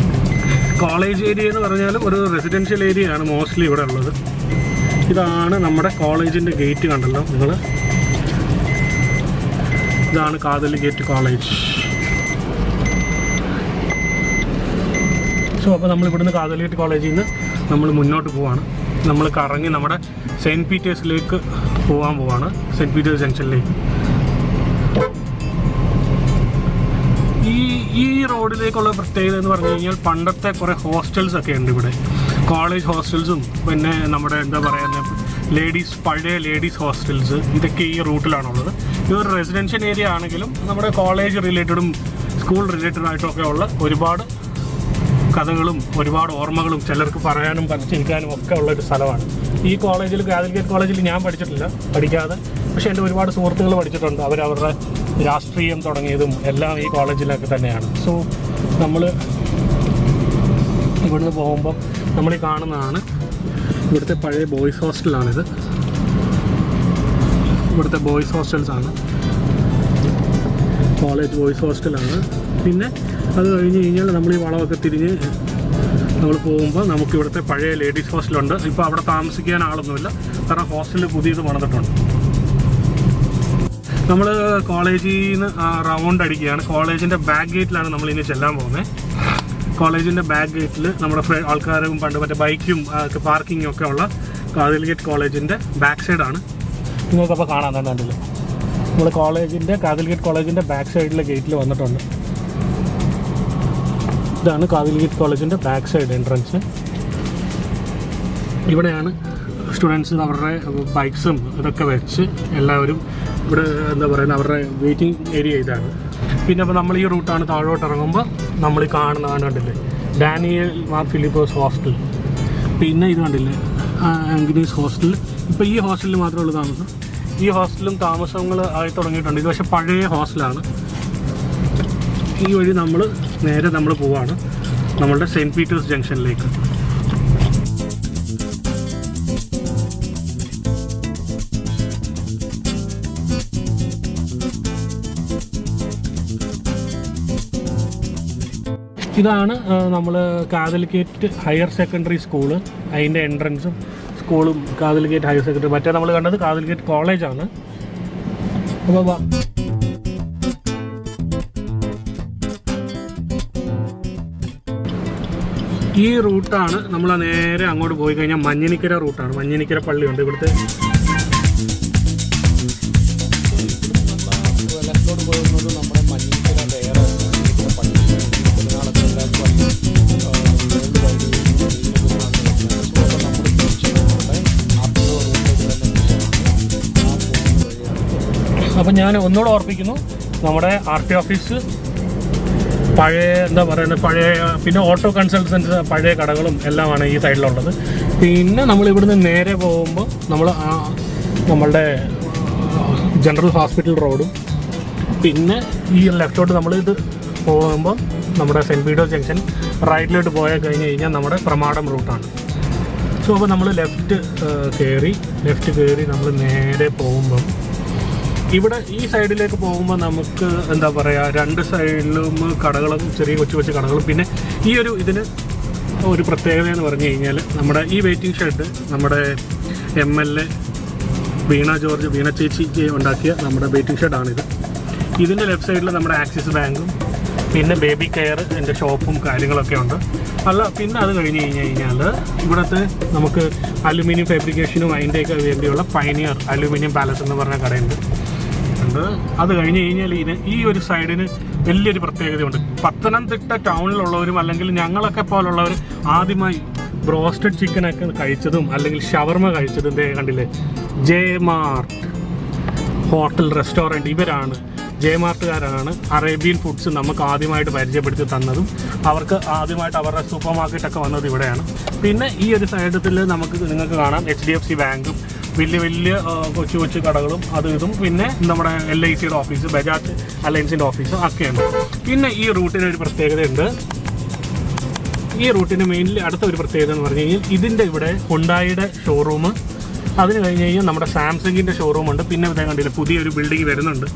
കോളേജ് ഏരിയ എന്ന് പറഞ്ഞാലും ഒരു റെസിഡൻഷ്യൽ ഏരിയ ആണ് മോസ്റ്റ്ലി ഇവിടെ ഉള്ളത്. ഇതാണ് നമ്മുടെ കോളേജിൻ്റെ ഗേറ്റ്, കണ്ടല്ലോ നിങ്ങൾ. ഇതാണ് കാതലിക്കറ്റ് കോളേജ്. സോ അപ്പോൾ നമ്മൾ ഇവിടുന്ന് കാതലിക്കറ്റ് കോളേജിൽ നിന്ന് നമ്മൾ മുന്നോട്ട് പോവാണ്. നമ്മൾ കറങ്ങി നമ്മുടെ സെയിൻറ്റ് പീറ്റേഴ്സിലേക്ക് പോവാണ്, സെയിൻറ്റ് പീറ്റേഴ്സ് ജംഗ്ഷനിലേക്ക്. ഈ റോഡിലേക്കുള്ള പ്രത്യേകത എന്ന് പറഞ്ഞു കഴിഞ്ഞാൽ പണ്ടത്തെ കുറേ ഹോസ്റ്റൽസ് ഒക്കെ ഉണ്ട് ഇവിടെ, കോളേജ് ഹോസ്റ്റൽസും പിന്നെ നമ്മുടെ എന്താ പറയുക പഴയ ലേഡീസ് ഹോസ്റ്റൽസ്, ഇതൊക്കെ ഈ റൂട്ടിലാണുള്ളത്. ഇതൊരു റെസിഡൻഷ്യൽ ഏരിയ ആണെങ്കിലും നമ്മുടെ കോളേജ് റിലേറ്റഡും സ്കൂൾ റിലേറ്റഡായിട്ടും ഒക്കെ ഉള്ള ഒരുപാട് കഥകളും ഒരുപാട് ഓർമ്മകളും ചിലർക്ക് പറയാനും പഠിച്ചിരിക്കാനും ഒക്കെ ഉള്ളൊരു സ്ഥലമാണ്. ഈ കോളേജിൽ, കാതലിക്കറ്റ് കോളേജിൽ ഞാൻ പഠിക്കാതെ, പക്ഷേ എൻ്റെ ഒരുപാട് സുഹൃത്തുക്കൾ പഠിച്ചിട്ടുണ്ട്. അവരവരുടെ രാഷ്ട്രീയം തുടങ്ങിയതും എല്ലാം ഈ കോളേജിലൊക്കെ തന്നെയാണ്. സോ നമ്മൾ ഇവിടുന്ന് പോകുമ്പം നമ്മൾ ഈ കാണുന്നതാണ് ഇവിടുത്തെ പഴയ ബോയ്സ് ഹോസ്റ്റലാണിത്. ഇവിടുത്തെ ബോയ്സ് ഹോസ്റ്റൽസാണ്, കോളേജ് ബോയ്സ് ഹോസ്റ്റലാണ്. പിന്നെ അത് കഴിഞ്ഞ് കഴിഞ്ഞാൽ നമ്മൾ ഈ വളമൊക്കെ തിരിഞ്ഞ് നമ്മൾ പോകുമ്പോൾ നമുക്ക് ഇവിടുത്തെ പഴയ ലേഡീസ് ഹോസ്റ്റലുണ്ട്. ഇപ്പോൾ അവിടെ താമസിക്കാൻ ആളൊന്നുമില്ല, കാരണം ഹോസ്റ്റലിൽ പുതിയത് പണിതിട്ടുണ്ട്. നമ്മൾ കോളേജിൽ നിന്ന് റൗണ്ട് അടിക്കുകയാണ്. കോളേജിൻ്റെ ബാക്ക് ഗേറ്റിലാണ് നമ്മളിനി ചെല്ലാൻ പോകുന്നത്. കോളേജിൻ്റെ ബാക്ക് ഗേറ്റിൽ നമ്മുടെ ആൾക്കാരും പണ്ട് മറ്റേ ബൈക്കും പാർക്കിങ്ങും ഒക്കെ ഉള്ള കാതലിക്കറ്റ് കോളേജിൻ്റെ ബാക്ക് സൈഡാണ്. നിങ്ങൾക്കപ്പോൾ കാണാൻ തന്നെ ഉണ്ടല്ലോ. നമ്മൾ കാതലിക്കറ്റ് കോളേജിൻ്റെ ബാക്ക് സൈഡിലെ ഗേറ്റിൽ വന്നിട്ടുണ്ട്. ഇതാണ് കാവിൽഗേറ്റ് കോളേജിൻ്റെ ബാക്ക് സൈഡ് എൻട്രൻസ്. ഇവിടെയാണ് സ്റ്റുഡൻസ് അവരുടെ ബൈക്സും ഇതൊക്കെ വെച്ച് എല്ലാവരും ഇവിടെ എന്താ പറയുക അവരുടെ വെയിറ്റിംഗ് ഏരിയ ഇതാണ്. പിന്നെ അപ്പോൾ നമ്മൾ ഈ റൂട്ടാണ് താഴോട്ട് ഇറങ്ങുമ്പോൾ നമ്മൾ ഈ കാണുന്നതാണ് കണ്ടില്ലേ ഡാനിയൽ മാർ ഫിലിപ്പോസ് ഹോസ്റ്റൽ. പിന്നെ ഇത് കണ്ടില്ലേ ആംഗ്രീസ് ഹോസ്റ്റൽ. ഇപ്പോൾ ഈ ഹോസ്റ്റലിൽ മാത്രമേ ഉള്ളൂ താമസം. ഈ ഹോസ്റ്റലും താമസങ്ങൾ ആയി തുടങ്ങിയിട്ടുണ്ട്. ഇത് പക്ഷേ പഴയ ഹോസ്റ്റലാണ്. ഈ വഴി നമ്മൾ നേരെ നമ്മൾ പോവാണ് നമ്മളുടെ സെയിൻറ്റ് പീറ്റേഴ്സ് ജംഗ്ഷനിലേക്ക്. ഇതാണ് നമ്മൾ കാതലിക്കേറ്റ് ഹയർ സെക്കൻഡറി സ്കൂള്. അതിൻ്റെ എൻട്രൻസും സ്കൂളും കാതലിക്കേറ്റ് ഹയർ സെക്കൻഡറി. മറ്റേ നമ്മൾ കണ്ടത് കാതലിക്കേറ്റ് കോളേജാണ്. അപ്പോൾ ഈ റൂട്ടാണ് നമ്മൾ നേരെ അങ്ങോട്ട് പോയി കഴിഞ്ഞാൽ മഞ്ഞിനിക്കര റൂട്ടാണ്. മഞ്ഞിനിക്കര പള്ളിയുണ്ട് ഇവിടുത്തെ. ലെഫ്റ്റോട്ട് പോകുന്നത് നമ്മുടെ മഞ്ഞിനിക്കര വേറെ പള്ളി. അപ്പം ഞാൻ ഒന്നുകൂടെ ഓർപ്പിക്കുന്നു, നമ്മുടെ RT ഓഫീസ് പഴയ എന്താ പറയുന്നത് പഴയ പിന്നെ ഓട്ടോ കൺസൾട്ടൻസ് പഴയ കടകളും എല്ലാമാണ് ഈ സൈഡിലുള്ളത്. പിന്നെ നമ്മളിവിടുന്ന് നേരെ പോകുമ്പോൾ നമ്മളുടെ ജനറൽ ഹോസ്പിറ്റൽ റോഡും പിന്നെ ഈ ലെഫ്റ്റോട്ട് നമ്മളിത് പോകുമ്പോൾ നമ്മുടെ സെൻറ്റ് പീറ്റേഴ്സ് ജംഗ്ഷൻ റൈറ്റിലോട്ട് പോയാൽ കഴിഞ്ഞ് കഴിഞ്ഞാൽ നമ്മുടെ പ്രമാടം റൂട്ടാണ്. സോ അപ്പോൾ നമ്മൾ ലെഫ്റ്റ് കയറി നമ്മൾ നേരെ പോകുമ്പം ഇവിടെ ഈ സൈഡിലേക്ക് പോകുമ്പോൾ നമുക്ക് എന്താ പറയുക രണ്ട് സൈഡിലും കടകളും ചെറിയ കൊച്ചു കടകളും. പിന്നെ ഈ ഒരു ഇതിന് ഒരു പ്രത്യേകത എന്ന് പറഞ്ഞു കഴിഞ്ഞാൽ നമ്മുടെ ഈ വെയിറ്റിംഗ് ഷെഡ് നമ്മുടെ MLA വീണ ചേച്ചി ഉണ്ടാക്കിയ നമ്മുടെ വെയിറ്റിംഗ് ഷെഡാണിത്. ഇതിൻ്റെ ലെഫ്റ്റ് സൈഡിൽ നമ്മുടെ ആക്സിസ് ബാങ്കും പിന്നെ ബേബി കെയർ എൻ്റെ ഷോപ്പും കാര്യങ്ങളൊക്കെ ഉണ്ട്. പിന്നെ അത് കഴിഞ്ഞ് കഴിഞ്ഞാൽ ഇവിടുത്തെ നമുക്ക് അലുമിനിയം ഫാബ്രിക്കേഷനും അതിൻ്റെയൊക്കെ വേണ്ടിയുള്ള പൈനിയർ അലുമിനിയം പാലസ് എന്ന് പറഞ്ഞ കടയുണ്ട്. അത് കഴിഞ്ഞ് കഴിഞ്ഞാൽ ഈ ഒരു സൈഡിന് വലിയൊരു പ്രത്യേകതയുണ്ട്. പത്തനംതിട്ട ടൗണിലുള്ളവരും അല്ലെങ്കിൽ ഞങ്ങളൊക്കെ പോലുള്ളവർ ആദ്യമായി ബ്രോസ്റ്റഡ് ചിക്കനൊക്കെ കഴിച്ചതും അല്ലെങ്കിൽ ഷവർമ കഴിച്ചതും കണ്ടില്ലേ ജെ മാർട്ട് ഹോട്ടൽ റെസ്റ്റോറൻറ്റ്. ഇവരാണ് ജെ മാർട്ടുകാരാണ് അറേബ്യൻ ഫുഡ്സ് നമുക്ക് ആദ്യമായിട്ട് പരിചയപ്പെടുത്തി തന്നതും അവർക്ക് ആദ്യമായിട്ട് അവരുടെ സൂപ്പർ മാർക്കറ്റൊക്കെ വന്നത് ഇവിടെയാണ്. പിന്നെ ഈ ഒരു സൈഡത്തിൽ നിങ്ങൾക്ക് കാണാം HDFC ബാങ്കും വലിയ കൊച്ചു കടകളും ഇതും പിന്നെ നമ്മുടെ LICയുടെ ഓഫീസ് ബജാജ് അലയൻസിൻ്റെ ഓഫീസും ഒക്കെയുണ്ട്. പിന്നെ ഈ റൂട്ടിന് ഒരു പ്രത്യേകതയുണ്ട്. ഈ റൂട്ടിന് മെയിൻലി അടുത്ത ഒരു പ്രത്യേകത എന്ന് പറഞ്ഞു കഴിഞ്ഞാൽ ഇതിൻ്റെ ഇവിടെ ഹുണ്ടായിയുടെ ഷോറൂം, അതിന് കഴിഞ്ഞ് കഴിഞ്ഞാൽ നമ്മുടെ സാംസങ്ങിൻ്റെ ഷോറൂമുണ്ട്. പിന്നെ ഇതേ കണ്ടില്ല പുതിയൊരു ബിൽഡിംഗ് വരുന്നുണ്ട്,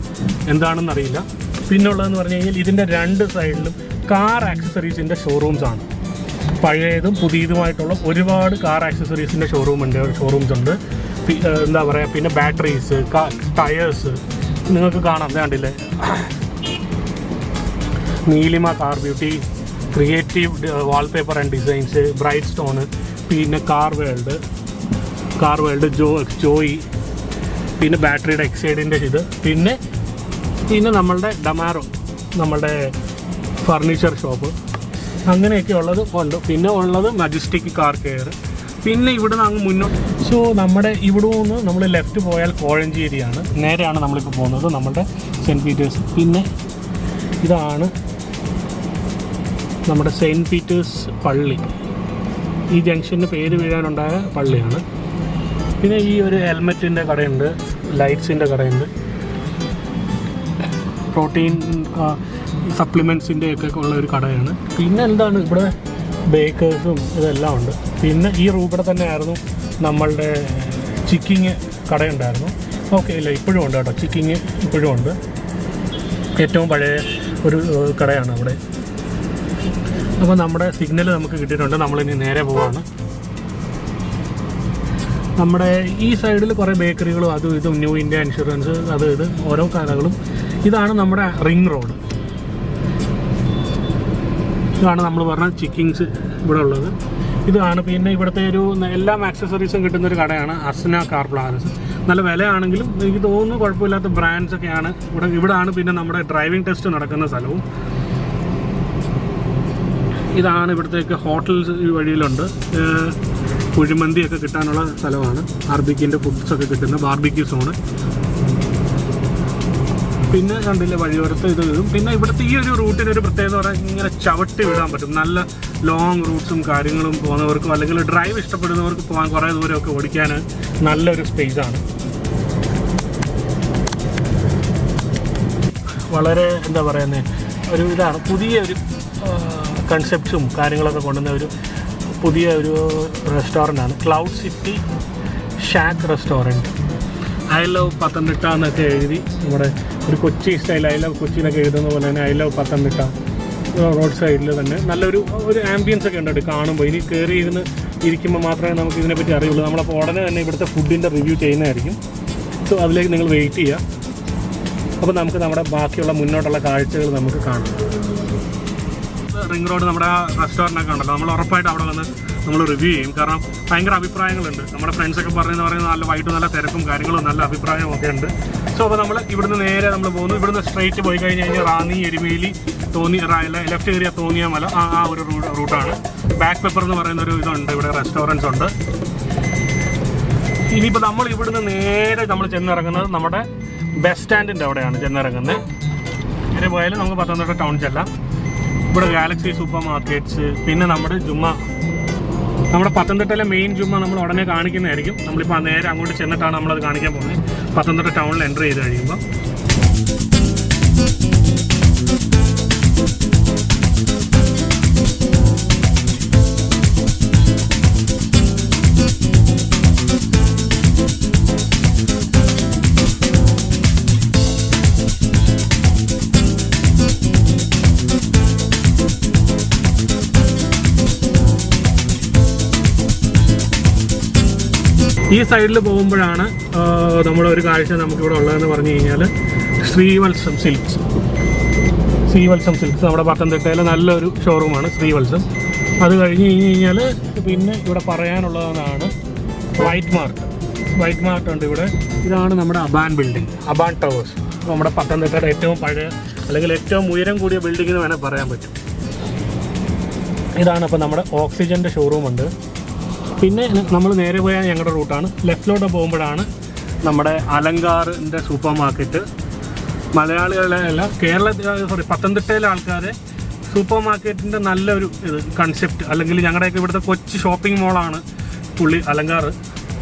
എന്താണെന്ന് അറിയില്ല. പിന്നെ ഉള്ളതെന്ന് പറഞ്ഞു കഴിഞ്ഞാൽ ഇതിൻ്റെ രണ്ട് സൈഡിലും കാർ ആക്സസറീസിൻ്റെ ഷോറൂംസാണ്. പഴയതും പുതിയതുമായിട്ടുള്ള ഒരുപാട് കാർ ആക്സസറീസിൻ്റെ ഷോറൂംസ് ഉണ്ട്. എന്താ പറയുക പിന്നെ ബാറ്ററീസ് ടയേഴ്സ് നിങ്ങൾക്ക് കാണാം. കണ്ടില്ലേ Neelima car beauty, creative wallpaper and designs, bright stone, പിന്നെ കാർ വേൾഡ് ജോയി, പിന്നെ ബാറ്ററിയുടെ എക്സൈഡിൻ്റെ പിന്നെ നമ്മളുടെ ഡമാറോ നമ്മളുടെ ഫർണിച്ചർ ഷോപ്പ് അങ്ങനെയൊക്കെ ഉള്ളത് ഉണ്ട്. പിന്നെ ഉള്ളത് മജസ്റ്റിക് കാർ കെയർ. പിന്നെ ഇവിടെ നിന്ന് അങ്ങ് മുന്നോട്ട് നമ്മുടെ ഇവിടെ നിന്ന് നമ്മൾ ലെഫ്റ്റ് പോയാൽ കോഴഞ്ചേരിയാണ്. നേരെയാണ് നമ്മളിപ്പോൾ പോകുന്നത് നമ്മുടെ സെൻറ്റ് പീറ്റേഴ്സ്. പിന്നെ ഇതാണ് നമ്മുടെ സെൻറ്റ് പീറ്റേഴ്സ് പള്ളി. ഈ ജംഗ്ഷന് പേര് വീഴാനുണ്ടായ പള്ളിയാണ്. പിന്നെ ഈ ഒരു ഹെൽമെറ്റിൻ്റെ കടയുണ്ട്, ലൈറ്റ്സിൻ്റെ കടയുണ്ട്, പ്രോട്ടീൻ സപ്ലിമെൻറ്റ്സിൻ്റെ ഒക്കെ ഉള്ള ഒരു കടയാണ്. പിന്നെ എന്താണ് ഇവിടെ ബേക്കേഴ്സും ഇതെല്ലാം ഉണ്ട്. പിന്നെ ഈ റൂട്ടിൽ തന്നെയായിരുന്നു നമ്മളുടെ ചിക്കിങ് കടയുണ്ടായിരുന്നു. ഓക്കെ ഇല്ല ഇപ്പോഴും ഉണ്ട് കേട്ടോ, ചിക്കിങ് ഇപ്പോഴും ഉണ്ട്. ഏറ്റവും പഴയ ഒരു കടയാണ് അവിടെ. അപ്പോൾ നമ്മുടെ സിഗ്നൽ നമുക്ക് കിട്ടിയിട്ടുണ്ട്. നമ്മളിനി നേരെ പോവാണ്. നമ്മുടെ ഈ സൈഡിൽ കുറേ ബേക്കറികളും അതും ഇതും ന്യൂ ഇന്ത്യ ഇൻഷുറൻസ് ഇത് ഓരോ കടകളും. ഇതാണ് നമ്മുടെ റിംഗ് റോഡ്. ഇതാണ് നമ്മൾ പറഞ്ഞ ചിക്കിങ്സ് ഇവിടെ ഉള്ളത്. ഇതാണ് പിന്നെ ഇവിടുത്തെ ഒരു എല്ലാ ആക്സസറീസും കിട്ടുന്നൊരു കടയാണ് അസ്ന കാർ പ്ലാസ. നല്ല വിലയാണെങ്കിലും എനിക്ക് തോന്നുന്നു കുഴപ്പമില്ലാത്ത ബ്രാൻഡ്സൊക്കെയാണ് ഇവിടെയാണ്. പിന്നെ നമ്മുടെ ഡ്രൈവിംഗ് ടെസ്റ്റ് നടക്കുന്ന സ്ഥലവും ഇതാണ് ഇവിടത്തേക്ക് ഹോട്ടൽസ് ഈ വഴിയിലുണ്ട്. കുഴിമന്തിയൊക്കെ കിട്ടാനുള്ള സ്ഥലമാണ്. ബാർബിക്യൂൻ്റെ ഫുഡ്സൊക്കെ കിട്ടുന്ന ബാർബിക്യൂ സോണ്. പിന്നെ കണ്ടില്ലേ വഴിയോരത്ത് ഇതും. പിന്നെ ഇവിടുത്തെ ഈ ഒരു റൂട്ടിനൊരു പ്രത്യേകത പറഞ്ഞാൽ ഇങ്ങനെ ചവിട്ടി വിടാൻ പറ്റും. നല്ല ലോങ് റൂട്ട്സും കാര്യങ്ങളും പോകുന്നവർക്കും അല്ലെങ്കിൽ ഡ്രൈവ് ഇഷ്ടപ്പെടുന്നവർക്ക് പോകാൻ കുറേ ദൂരമൊക്കെ ഓടിക്കാൻ നല്ലൊരു സ്പേസാണ്. വളരെ എന്താ പറയുന്നത് ഒരു ഇതാണ്, പുതിയൊരു കൺസെപ്റ്റ്സും കാര്യങ്ങളൊക്കെ കൊണ്ടുവന്ന ഒരു പുതിയ ഒരു റെസ്റ്റോറൻ്റാണ് cloud city shack restaurant. I love Pathanamthitta എന്നൊക്കെ എഴുതി നമ്മുടെ ഒരു കൊച്ചി സ്റ്റൈൽ ഐ ലവ് കൊച്ചിയിലൊക്കെ എഴുതുന്ന പോലെ തന്നെ ഐ ലവ് പത്തനംതിട്ട റോഡ് സൈഡിൽ തന്നെ നല്ലൊരു ആംബിയൻസ് ഒക്കെ ഉണ്ട് കാണുമ്പോൾ. ഇനി കയറി ഇരിക്കുമ്പോൾ മാത്രമേ നമുക്ക് ഇതിനെപ്പറ്റി അറിയുള്ളൂ. നമ്മളപ്പോൾ ഉടനെ തന്നെ ഇവിടുത്തെ ഫുഡിൻ്റെ റിവ്യൂ ചെയ്യുന്നതായിരിക്കും. സോ അതിലേക്ക് നിങ്ങൾ വെയിറ്റ് ചെയ്യുക. അപ്പോൾ നമുക്ക് നമ്മുടെ ബാക്കിയുള്ള മുന്നോട്ടുള്ള കാഴ്ചകൾ നമുക്ക് കാണാം. റിംഗ് റോഡ് നമ്മുടെ റെസ്റ്റോറൻറ്റൊക്കെ ഉണ്ടല്ലോ, നമ്മൾ ഉറപ്പായിട്ട് അവിടെ വന്ന് നമ്മൾ റിവ്യൂ ചെയ്യും. കാരണം ഭയങ്കര അഭിപ്രായങ്ങളുണ്ട്. നമ്മുടെ ഫ്രണ്ട്സൊക്കെ പറയുന്നത് നല്ല വൈകിട്ട് നല്ല തിരക്കും കാര്യങ്ങളും നല്ല അഭിപ്രായമൊക്കെ ഉണ്ട്. സോ അപ്പോൾ നമ്മൾ ഇവിടുന്ന് നേരെ നമ്മൾ പോകുന്നു. ഇവിടുന്ന് സ്ട്രൈറ്റ് പോയി കഴിഞ്ഞ് കഴിഞ്ഞാൽ റാന്നി, എരുമേലി, ലെഫ്റ്റ് ഏരിയ തോന്നിയാമല ആ ഒരു റൂട്ടാണ്. ബാക്ക് പെപ്പർ എന്ന് പറയുന്ന ഒരു ഇതുണ്ട്, ഇവിടെ റെസ്റ്റോറൻറ്റ്സ് ഉണ്ട്. ഇനിയിപ്പോൾ നമ്മൾ ഇവിടുന്ന് നേരെ നമ്മൾ ചെന്നിറങ്ങുന്നത് നമ്മുടെ ബസ് സ്റ്റാൻഡിൻ്റെ അവിടെയാണ് ചെന്നിറങ്ങുന്നത്. ഇങ്ങനെ പോയാലും നമുക്ക് പത്തനംതിട്ട ടൗൺ ചെല്ലാം. ഇവിടെ ഗാലക്സി സൂപ്പർ മാർക്കറ്റ്സ്, പിന്നെ നമ്മുടെ നമ്മുടെ പത്തനംതിട്ടയിലെ മെയിൻ ജുമ്മ നമ്മൾ ഉടനെ കാണിക്കുന്നതായിരിക്കും. നമ്മളിപ്പോൾ നേരെ അങ്ങോട്ട് ചെന്നിട്ടാണ് നമ്മളത് കാണിക്കാൻ പോകുന്നത്. പത്തനംതിട്ട ടൗണിൽ എൻ്റർ ചെയ്ത് കഴിയുമ്പോൾ ഈ സൈഡിൽ പോകുമ്പോഴാണ് നമ്മളൊരു കാഴ്ച നമുക്കിവിടെ ഉള്ളതെന്ന് പറഞ്ഞു കഴിഞ്ഞാൽ ശ്രീവത്സം സിൽക്സ് നമ്മുടെ പത്തനംതിട്ടയിലെ നല്ലൊരു ഷോറൂമാണ് ശ്രീവത്സം. അത് കഴിഞ്ഞ് കഴിഞ്ഞാൽ പിന്നെ ഇവിടെ പറയാനുള്ളതാണ് വൈറ്റ് മാർട്ട് ഉണ്ട് ഇവിടെ. ഇതാണ് നമ്മുടെ അബാൻ ബിൽഡിംഗ്, അബാൻ ടവേഴ്സ്. നമ്മുടെ പത്തനംതിട്ടയുടെ ഏറ്റവും പഴയ അല്ലെങ്കിൽ ഏറ്റവും ഉയരം കൂടിയ ബിൽഡിംഗ് എന്ന് വേണേൽ പറയാൻ പറ്റും. ഇതാണ് അപ്പോൾ നമ്മുടെ ഓക്സിജൻ്റെ ഷോറൂമുണ്ട്. പിന്നെ നമ്മൾ നേരെ പോയാൽ ഞങ്ങളുടെ റൂട്ടാണ്. ലെഫ്റ്റിലോട്ട് പോകുമ്പോഴാണ് നമ്മുടെ അലങ്കാറിൻ്റെ സൂപ്പർ മാർക്കറ്റ്. മലയാളികളെയല്ല പത്തനംതിട്ടയിലെ ആൾക്കാരെ സൂപ്പർ മാർക്കറ്റിൻ്റെ നല്ലൊരു കൺസെപ്റ്റ്, അല്ലെങ്കിൽ ഞങ്ങളുടെയൊക്കെ ഇവിടുത്തെ കൊച്ചു ഷോപ്പിംഗ് മോളാണ് അലങ്കാർ.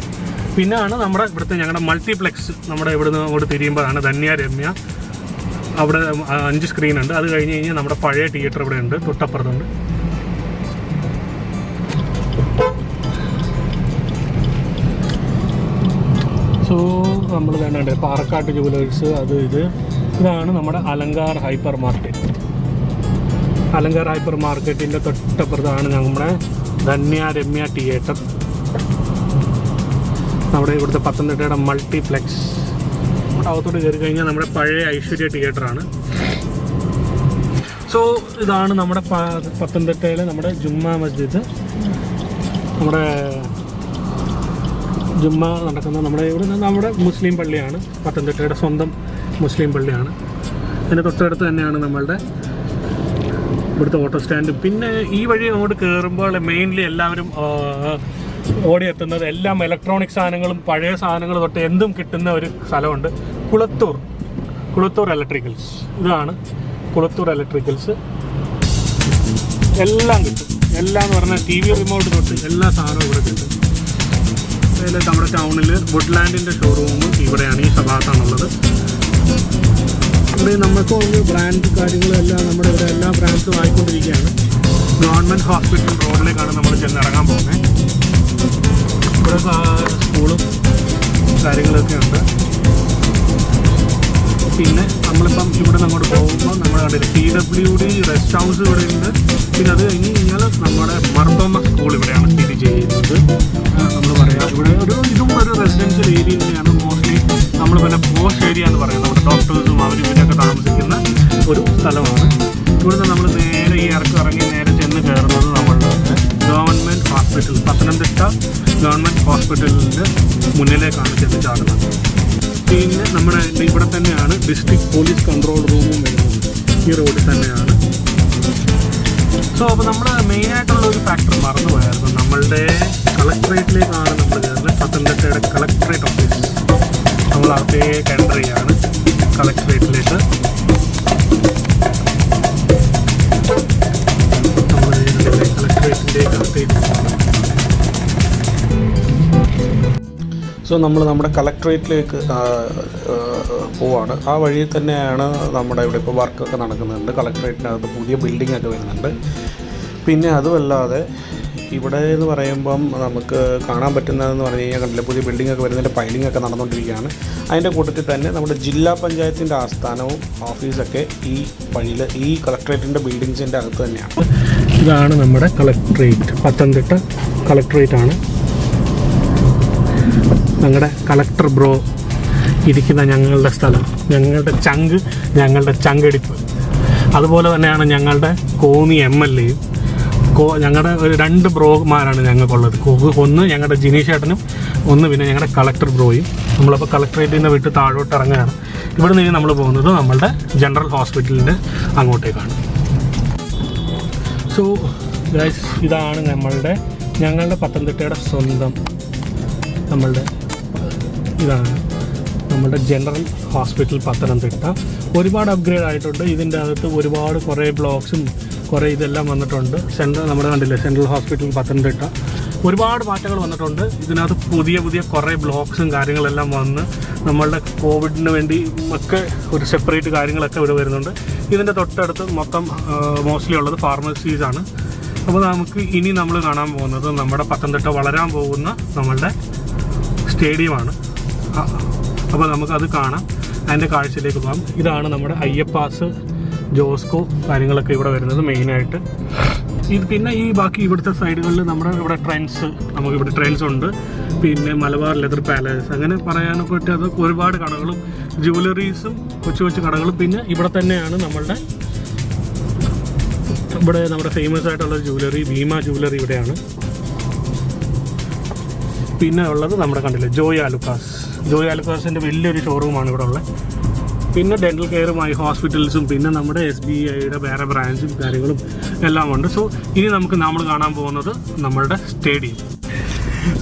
പിന്നെയാണ് നമ്മുടെ ഇവിടുത്തെ ഞങ്ങളുടെ മൾട്ടിപ്ലെക്സ്. നമ്മുടെ ഇവിടുന്ന് അങ്ങോട്ട് തിരിയുമ്പോഴാണ് ധന്യ രമ്യ. അവിടെ 5 സ്ക്രീനുണ്ട്. അത് കഴിഞ്ഞ് കഴിഞ്ഞാൽ നമ്മുടെ പഴയ തിയേറ്റർ ഇവിടെ ഉണ്ട്, തൊട്ടപ്പുറത്തുണ്ട്. സോ നമ്മൾ വേണ്ടേ പാറക്കാട്ട് ജുവലേഴ്സ്, ഇതാണ് നമ്മുടെ അലങ്കാർ ഹൈപ്പർ മാർക്കറ്റിൻ്റെ തൊട്ടപ്പുറത്താണ് നമ്മുടെ ധന്യ രമ്യ തിയേറ്റർ. നമ്മുടെ ഇവിടുത്തെ പത്തനംതിട്ടയുടെ മൾട്ടിപ്ലെക്സ്. അകത്തോട്ട് കയറി കഴിഞ്ഞാൽ നമ്മുടെ പഴയ ഐശ്വര്യ തിയേറ്ററാണ്. സോ ഇതാണ് നമ്മുടെ പത്തനംതിട്ടയിലെ നമ്മുടെ ജുമ്മാ മസ്ജിദ്. നമ്മുടെ ജുമ്മ നടക്കുന്ന നമ്മുടെ മുസ്ലിം പള്ളിയാണ്, പത്തനംതിട്ടയുടെ സ്വന്തം മുസ്ലിം പള്ളിയാണ്. അതിൻ്റെ തൊട്ടടുത്ത് തന്നെയാണ് നമ്മളുടെ ഇവിടുത്തെ ഓട്ടോ സ്റ്റാൻഡ്. പിന്നെ ഈ വഴി അങ്ങോട്ട് കയറുമ്പോൾ മെയിൻലി എല്ലാവരും ഓടിയെത്തുന്നത് എല്ലാം ഇലക്ട്രോണിക് സാധനങ്ങളും പഴയ സാധനങ്ങൾ തൊട്ട് എന്തും കിട്ടുന്ന ഒരു സ്ഥലമുണ്ട്, കുളത്തൂർ ഇലക്ട്രിക്കൽസ്. ഇതാണ് കുളത്തൂർ ഇലക്ട്രിക്കൽസ്. എല്ലാം കിട്ടും. എല്ലാം എന്ന് പറഞ്ഞാൽ TV റിമോട്ട് തൊട്ട് എല്ലാ സാധനവും ഇവിടെ കിട്ടും. അതിൽ നമ്മുടെ ടൗണിൽ വുഡ്ലാൻഡിൻ്റെ ഷോറൂമും ഇവിടെയാണ്, ഈ ഭാഗത്താണുള്ളത്. ഇവിടെ നമുക്ക് ബ്രാൻഡ് കാര്യങ്ങളെല്ലാം നമ്മുടെ ഇവിടെ എല്ലാ ബ്രാൻഡ്സും ആയിക്കൊണ്ടിരിക്കുകയാണ്. ഗവൺമെൻറ് ഹോസ്പിറ്റൽ റോഡിലേക്കാണ് നമ്മൾ ചെന്നിറങ്ങാൻ പോകുന്നത്. ഇവിടെ സ്കൂളും കാര്യങ്ങളൊക്കെ ഉണ്ട്. പിന്നെ നമ്മളിപ്പം ഇവിടെ നിന്ന് അങ്ങോട്ട് പോകുമ്പോൾ നമ്മുടെ കണ്ടില്ല TWD റെസ്റ്റ് ഹൗസ് ഇവിടെ ഉണ്ട്. പിന്നെ അത് കഴിഞ്ഞ് കഴിഞ്ഞാൽ നമ്മുടെ മർത്തോമ സ്കൂൾ ഇവിടെയാണ് സ്ഥിതി ചെയ്യുന്നത്. നമ്മൾ പറയാം ഇവിടെ ഇതും ഒരു റെസിഡൻഷ്യൽ ഏരിയ തന്നെയാണ്. മോസ്റ്റ്ലി നമ്മൾ പിന്നെ പോസ്റ്റ് ഏരിയ എന്ന് പറയുന്നത് നമ്മുടെ ഡോക്ടേഴ്സും അവരും ഇവരൊക്കെ താമസിക്കുന്ന ഒരു സ്ഥലമാണ്. ഇവിടുന്ന് നമ്മൾ നേരെ ഈ ഇറങ്ങി നേരെ ചെന്ന് കയറുന്നത് നമ്മളുടെ ഗവൺമെൻറ് ഹോസ്പിറ്റൽ, പത്തനംതിട്ട ഗവൺമെൻറ് ഹോസ്പിറ്റലിൻ്റെ മുന്നിലേക്കാണ് ചെന്ന് ചാടുന്നത്. പിന്നെ നമ്മുടെ ഇവിടെ തന്നെയാണ് ഡിസ്ട്രിക്ട് പോലീസ് കൺട്രോൾ റൂമും വരുന്നത്, ഈ റോഡിൽ തന്നെയാണ്. സോ അപ്പോൾ നമ്മൾ മെയിനായിട്ടുള്ള ഒരു ഫാക്ടർ മറന്നു പോയായിരുന്നു. നമ്മളുടെ കളക്ടറേറ്റിലേക്കാണ് നമ്മൾ കയറുന്നത്. പത്തനംതിട്ടയുടെ കളക്ടറേറ്റ് ഓഫീസ് നമ്മൾ അകത്തേക്ക് എൻ്റർ ചെയ്യാണ്. കളക്ടറേറ്റിലേക്ക് നമ്മൾ കളക്ടറേറ്റിൻ്റെ അകത്തേക്ക് പോകണം. സോ നമ്മൾ നമ്മുടെ കളക്ടറേറ്റിലേക്ക് പോവാണ്. ആ വഴിയിൽ തന്നെയാണ് നമ്മുടെ ഇവിടെ ഇപ്പോൾ വർക്കൊക്കെ നടക്കുന്നുണ്ട്. കളക്ടറേറ്റിനകത്ത് പുതിയ ബിൽഡിംഗ് ഒക്കെ വരുന്നുണ്ട്. പിന്നെ അതുമല്ലാതെ ഇവിടെ എന്ന് പറയുമ്പം നമുക്ക് കാണാൻ പറ്റുന്നതെന്ന് പറഞ്ഞു കഴിഞ്ഞാൽ കണ്ടില്ല, പുതിയ ബിൽഡിംഗ് ഒക്കെ വരുന്നതിൻ്റെ പൈലിംഗ് ഒക്കെ നടന്നുകൊണ്ടിരിക്കുകയാണ്. അതിൻ്റെ കൂട്ടത്തിൽ തന്നെ നമ്മുടെ ജില്ലാ പഞ്ചായത്തിൻ്റെ ആസ്ഥാനവും ഓഫീസൊക്കെ ഈ വഴിയിൽ ഈ കളക്ടറേറ്റിൻ്റെ ബിൽഡിങ്സിൻ്റെ അകത്ത് തന്നെയാണ്. ഇതാണ് നമ്മുടെ കളക്ടറേറ്റ്, പത്തനംതിട്ട കളക്ടറേറ്റ് ആണ്. ഞങ്ങളുടെ കളക്ടർ ബ്രോ ഇരിക്കുന്ന ഞങ്ങളുടെ സ്ഥലം, ഞങ്ങളുടെ ചങ്കെടുപ്പ്. അതുപോലെ തന്നെയാണ് ഞങ്ങളുടെ കോന്നി MLA-യും. ഞങ്ങളുടെ ഒരു 2 ബ്രോമാരാണ് ഞങ്ങൾക്കുള്ളത്. ഒന്ന് ഞങ്ങളുടെ ജിനീഷ് ചേട്ടനും, ഒന്ന് പിന്നെ ഞങ്ങളുടെ കളക്ടർ ബ്രോയും. നമ്മളപ്പോൾ കളക്ടറേറ്റിൽ നിന്ന് വിട്ട് താഴോട്ട് ഇറങ്ങുകയാണ്. ഇവിടെ നിന്ന് നമ്മൾ പോകുന്നത് നമ്മളുടെ ജനറൽ ഹോസ്പിറ്റലിൻ്റെ അങ്ങോട്ടേക്കാണ്. സോ ഗൈസ്, ഇതാണ് ഞങ്ങളുടെ പത്തനംതിട്ടയുടെ സ്വന്തം ഇതാണ് നമ്മുടെ ജനറൽ ഹോസ്പിറ്റൽ പത്തനംതിട്ട. ഒരുപാട് അപ്ഗ്രേഡ് ആയിട്ടുണ്ട്. ഇതിൻ്റെ അകത്ത് കുറേ ബ്ലോക്സും കുറേ ഇതെല്ലാം വന്നിട്ടുണ്ട്. നമ്മുടെ കണ്ടില്ലേ, സെൻട്രൽ ഹോസ്പിറ്റൽ പത്തനംതിട്ട ഒരുപാട് മാറ്റങ്ങൾ വന്നിട്ടുണ്ട്. ഇതിനകത്ത് പുതിയ കുറേ ബ്ലോക്സും കാര്യങ്ങളെല്ലാം വന്ന് നമ്മളുടെ കോവിഡിന് വേണ്ടി ഒക്കെ ഒരു സെപ്പറേറ്റ് കാര്യങ്ങളൊക്കെ ഇവിടെ വരുന്നുണ്ട്. ഇതിൻ്റെ തൊട്ടടുത്ത് മോസ്റ്റ്ലി ഉള്ളത് ഫാർമസീസാണ്. അപ്പോൾ ഇനി നമ്മൾ കാണാൻ പോകുന്നത് നമ്മുടെ പത്തനംതിട്ട വളരാൻ പോകുന്ന നമ്മളുടെ സ്റ്റേഡിയമാണ്. അപ്പോൾ നമുക്കത് കാണാം, അതിൻ്റെ കാഴ്ചയിലേക്ക് പോകാം. ഇതാണ് നമ്മുടെ അയ്യപ്പാസ്, ജോസ്കോ കാര്യങ്ങളൊക്കെ ഇവിടെ വരുന്നത് മെയിനായിട്ട്. പിന്നെ ഈ ബാക്കി ഇവിടുത്തെ സൈഡുകളിൽ നമ്മുടെ ഇവിടെ നമുക്കിവിടെ ട്രെൻഡ്സ് ഉണ്ട്. പിന്നെ മലബാർ ലെതർ പാലസ്, അങ്ങനെ പറയാനൊക്കെ പറ്റും. അത് ഒരുപാട് കടകളും ജുവലറീസും കൊച്ചു കടകളും. പിന്നെ ഇവിടെ തന്നെയാണ് നമ്മുടെ ഫേമസ് ആയിട്ടുള്ള ജുവലറി, ഭീമ ജുവലറി ഇവിടെയാണ്. പിന്നെ ഉള്ളത് നമ്മുടെ കണ്ടില്ലേ, ജോയ് ആലുക്കാസിൻ്റെ വലിയൊരു ഷോറൂമാണ് ഇവിടെ ഉള്ളത്. പിന്നെ ഡെൻ്റൽ കെയറുമായി ഹോസ്പിറ്റൽസും പിന്നെ നമ്മുടെ SBIയുടെ വേറെ ബ്രാഞ്ചും കാര്യങ്ങളും എല്ലാം ഉണ്ട്. സോ ഇനി നമ്മൾ കാണാൻ പോകുന്നത് നമ്മളുടെ സ്റ്റേഡിയം.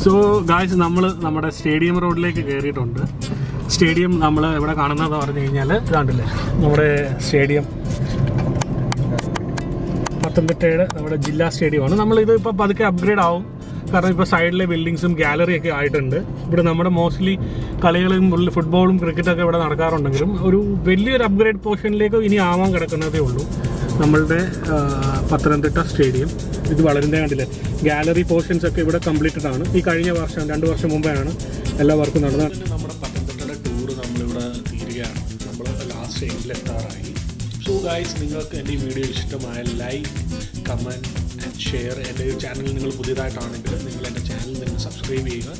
സോ ഗായ്സ്, നമ്മുടെ സ്റ്റേഡിയം റോഡിലേക്ക് കയറിയിട്ടുണ്ട്. സ്റ്റേഡിയം നമ്മൾ ഇവിടെ കാണുന്നതെന്ന് പറഞ്ഞു കഴിഞ്ഞാൽ ഇതാണ്ടല്ലേ നമ്മുടെ സ്റ്റേഡിയം, പത്തനംതിട്ടയുടെ നമ്മുടെ ജില്ലാ സ്റ്റേഡിയമാണ്. നമ്മളിത് ഇപ്പോൾ പതുക്കെ അപ്ഗ്രേഡ് ആവും. കാരണം ഇപ്പോൾ സൈഡിലെ ബിൽഡിങ്സും ഗാലറിയൊക്കെ ആയിട്ടുണ്ട്. ഇവിടെ നമ്മുടെ മോസ്റ്റ്ലി കളികളും ഫുട്ബോളും ക്രിക്കറ്റൊക്കെ ഇവിടെ നടക്കാറുണ്ടെങ്കിലും ഒരു വലിയൊരു അപ്ഗ്രേഡ് പോർഷനിലേക്ക് ഇനി ആവാൻ കിടക്കുന്നതേ ഉള്ളൂ നമ്മളുടെ പത്തനംതിട്ട സ്റ്റേഡിയം. ഇത് വളരെ കണ്ടില്ലേ, ഗാലറി പോർഷൻസ് ഒക്കെ ഇവിടെ കംപ്ലീറ്റഡ് ആണ്. ഈ കഴിഞ്ഞ വർഷം 2 വർഷം മുമ്പാണ് എല്ലാ വർക്കും നടന്നത്. നമ്മുടെ പത്തനംതിട്ടയുടെ ടൂർ നമ്മളിവിടെ തീരുകയാണ്. നമ്മൾ ലാസ്റ്റ് എൻഡിലെത്താറായി. സോ ഗൈസ്, നിങ്ങൾക്ക് എൻ്റെ ഈ വീഡിയോ ഇഷ്ടമായ ലൈക്ക്, കമൻറ്റ് ആൻഡ് ഷെയർ. എൻ്റെ ഈ ചാനൽ നിങ്ങൾ പുതിയതായിട്ടാണെങ്കിൽ നിങ്ങൾ എൻ്റെ ചാനൽ നിങ്ങൾ സബ്സ്ക്രൈബ് ചെയ്യുക.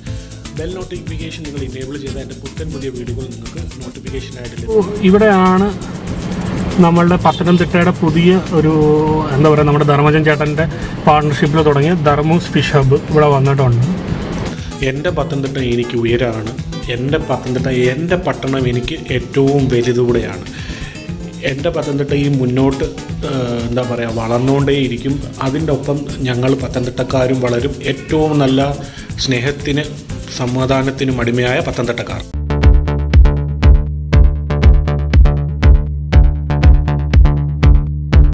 ബെൽ നോട്ടിഫിക്കേഷൻ നിങ്ങൾ ഇനേബിൾ ചെയ്താൽ എൻ്റെ പുതിയ വീഡിയോകൾ നിങ്ങൾക്ക് നോട്ടിഫിക്കേഷനായിട്ട് ലഭിക്കും. ഇവിടെയാണ് നമ്മളുടെ പത്തനംതിട്ടയുടെ പുതിയ ഒരു നമ്മുടെ ധർമ്മജൻ ചേട്ടൻ്റെ പാർട്ണർഷിപ്പിൽ തുടങ്ങിയ ധർമ്മൂസ് ഫിഷ് ഹബ്ബ് ഇവിടെ വന്നിട്ടുണ്ട്. എൻ്റെ പത്തനംതിട്ട എനിക്ക് ഉയരമാണ്. എൻ്റെ പട്ടണം എനിക്ക് ഏറ്റവും വലുതുകൂടെയാണ്. എൻ്റെ പത്തനംതിട്ട ഈ മുന്നോട്ട് വളർന്നുകൊണ്ടേയിരിക്കും. അതിൻ്റെ ഒപ്പം ഞങ്ങൾ പത്തനംതിട്ടക്കാരും വളരും. ഏറ്റവും നല്ല സ്നേഹത്തിന് സമാധാനത്തിനും അടിമയായ പത്തനംതിട്ടക്കാർ.